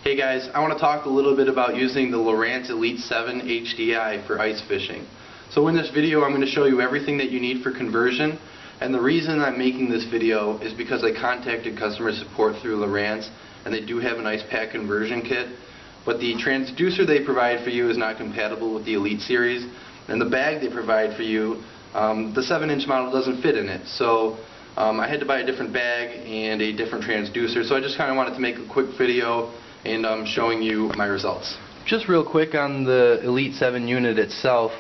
Hey guys, I want to talk a little bit about using the Lowrance Elite 7 HDI for ice fishing. So in this video I'm going to show you everything that you need for conversion, and the reason I'm making this video is because I contacted customer support through Lowrance and they do have an ice pack conversion kit, but the transducer they provide for you is not compatible with the Elite series, and the bag they provide for you, the 7-inch model doesn't fit in it. So I had to buy a different bag and a different transducer, so I just kind of wanted to make a quick video and showing you my results. Just real quick on the Elite 7 unit itself,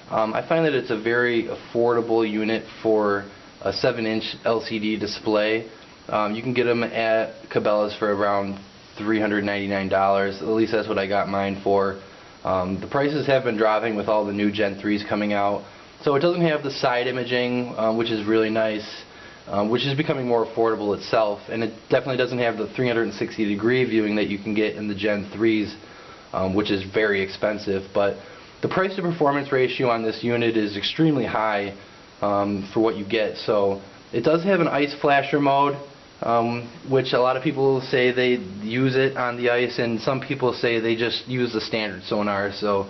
I find that it's a very affordable unit for a 7-inch LCD display. You can get them at Cabela's for around $399, at least that's what I got mine for. The prices have been dropping with all the new Gen 3s coming out, so it doesn't have the side imaging, which is really nice. Which is becoming more affordable itself, and it definitely doesn't have the 360-degree viewing that you can get in the Gen 3s, which is very expensive. But the price to performance ratio on this unit is extremely high for what you get. So it does have an ice flasher mode, which a lot of people say they use it on the ice, and some people say they just use the standard sonar. So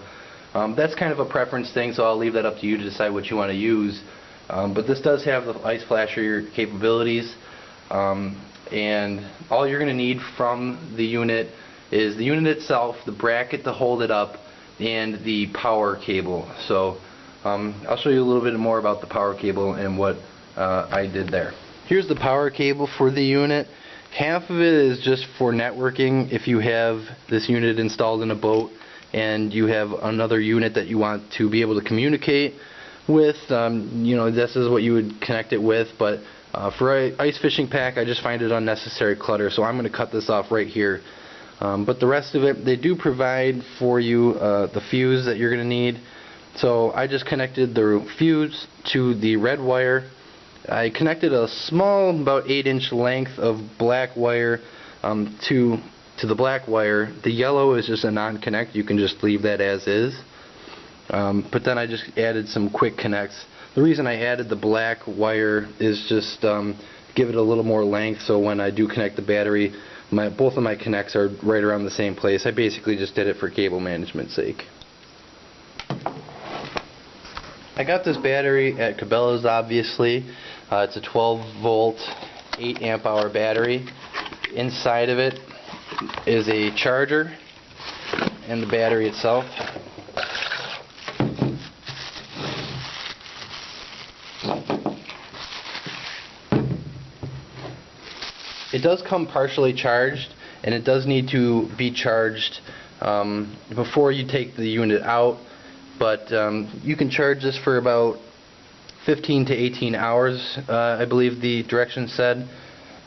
that's kind of a preference thing, so I'll leave that up to you to decide what you want to use. But this does have the ice flasher capabilities, and all you're going to need from the unit is the unit itself, the bracket to hold it up, and the power cable. So I'll show you a little bit more about the power cable and what I did there. Here's the power cable for the unit. Half of it is just for networking if you have this unit installed in a boat and you have another unit that you want to be able to communicate with. You know, this is what you would connect it with, but for an ice fishing pack I just find it unnecessary clutter, so I'm going to cut this off right here. But the rest of it, they do provide for you the fuse that you're going to need. So I just connected the fuse to the red wire. I connected a small, about 8-inch length of black wire to the black wire. The yellow is just a non-connect, you can just leave that as is. But then I just added some quick connects. The reason I added the black wire is just give it a little more length, so when I do connect the battery, both of my connects are right around the same place. I basically just did it for cable management's sake. I got this battery at Cabela's, obviously. It's a 12-volt, 8-amp-hour battery. Inside of it is a charger and the battery itself. It does come partially charged, and it does need to be charged before you take the unit out, but you can charge this for about 15 to 18 hours, I believe the directions said.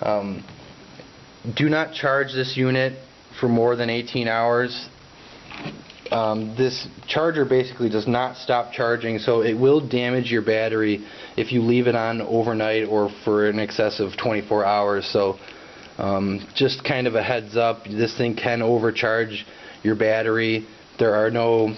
Do not charge this unit for more than 18 hours. This charger basically does not stop charging, so it will damage your battery if you leave it on overnight or for an excess of 24 hours. So just kind of a heads up, this thing can overcharge your battery. There are no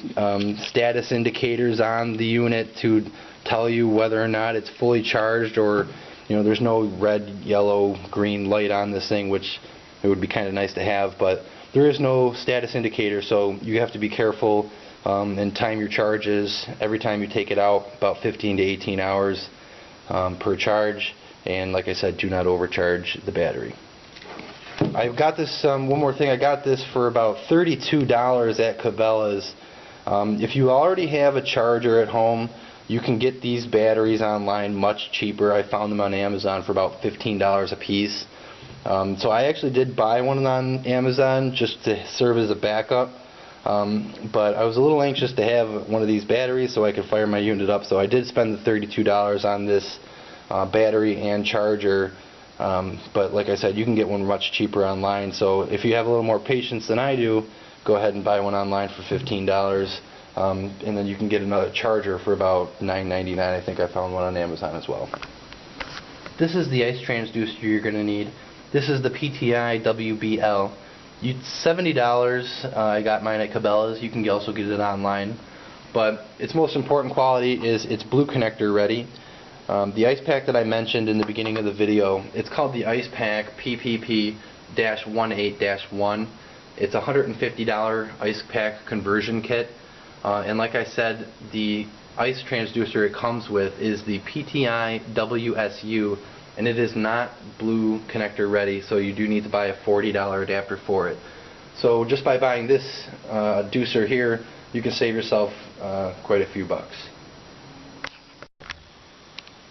status indicators on the unit to tell you whether or not it's fully charged, or there's no red, yellow, green light on this thing, which it would be kind of nice to have, but there is no status indicator, so you have to be careful and time your charges every time you take it out, about 15 to 18 hours per charge, and like I said, do not overcharge the battery. I've got this, one more thing, I got this for about $32 at Cabela's. If you already have a charger at home, you can get these batteries online much cheaper. I found them on Amazon for about $15 a piece. So I actually did buy one on Amazon just to serve as a backup, but I was a little anxious to have one of these batteries so I could fire my unit up, so I did spend the $32 on this battery and charger, but like I said, you can get one much cheaper online, so if you have a little more patience than I do, go ahead and buy one online for $15, and then you can get another charger for about $9.99. I think I found one on Amazon as well. This is the ice transducer you're going to need. This is the PTI WBL. $70. I got mine at Cabela's. You can also get it online. But its most important quality is it's blue connector ready. The ice pack that I mentioned in the beginning of the video, it's called the Ice Pack PPP-18-1. It's a $150 ice pack conversion kit, and like I said, the ice transducer it comes with is the PTI WSU, and it is not blue connector ready, so you do need to buy a $40 adapter for it. So just by buying this deucer here, you can save yourself quite a few bucks.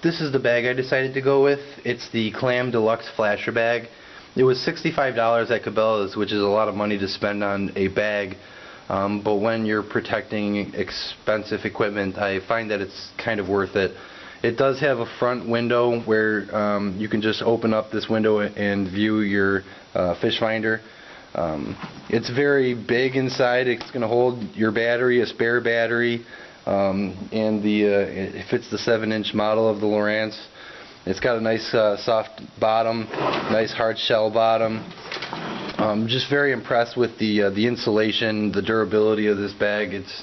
This is the bag I decided to go with. It's the Clam Deluxe Flasher bag. It was $65 at Cabela's, which is a lot of money to spend on a bag. But when you're protecting expensive equipment, I find that it's kind of worth it. It does have a front window where you can just open up this window and view your fish finder. It's very big inside. It's going to hold your battery, a spare battery, and it fits the 7-inch model of the Lowrance. It's got a nice soft bottom, nice hard shell bottom. Just very impressed with the insulation, the durability of this bag. It's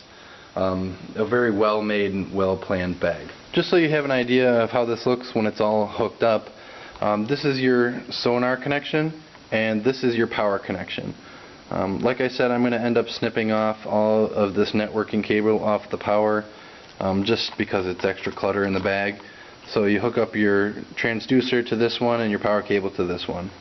a very well made and well planned bag. Just so you have an idea of how this looks when it's all hooked up, this is your sonar connection and this is your power connection. Like I said, I'm going to end up snipping off all of this networking cable off the power just because it's extra clutter in the bag. So you hook up your transducer to this one and your power cable to this one.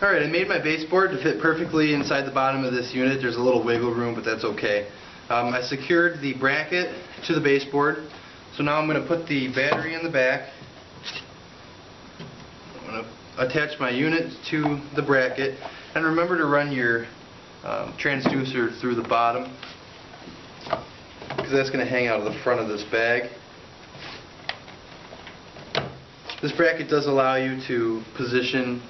Alright, I made my baseboard to fit perfectly inside the bottom of this unit. There's a little wiggle room, but that's okay. I secured the bracket to the baseboard. So now I'm going to put the battery in the back. I'm going to attach my unit to the bracket. And remember to run your transducer through the bottom, because that's going to hang out of the front of this bag. This bracket does allow you to position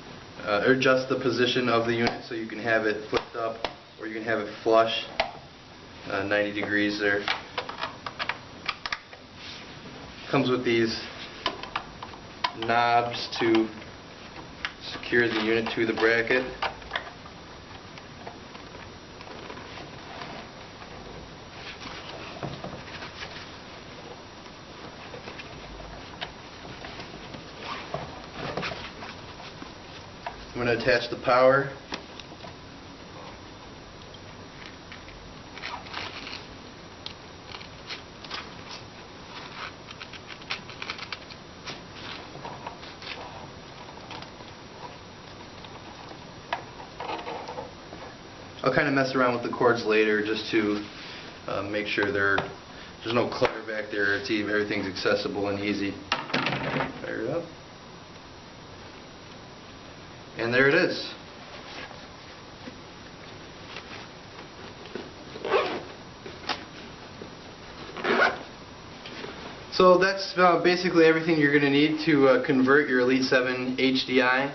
or adjust the position of the unit, so you can have it flipped up or you can have it flush 90 degrees there. Comes with these knobs to secure the unit to the bracket. I'm going to attach the power. I'll kind of mess around with the cords later just to make sure there's no clutter back there. Everything's accessible and easy. Fire it up. And there it is. So that's basically everything you're going to need to convert your Elite 7 HDI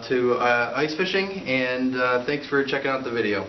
to ice fishing, and thanks for checking out the video.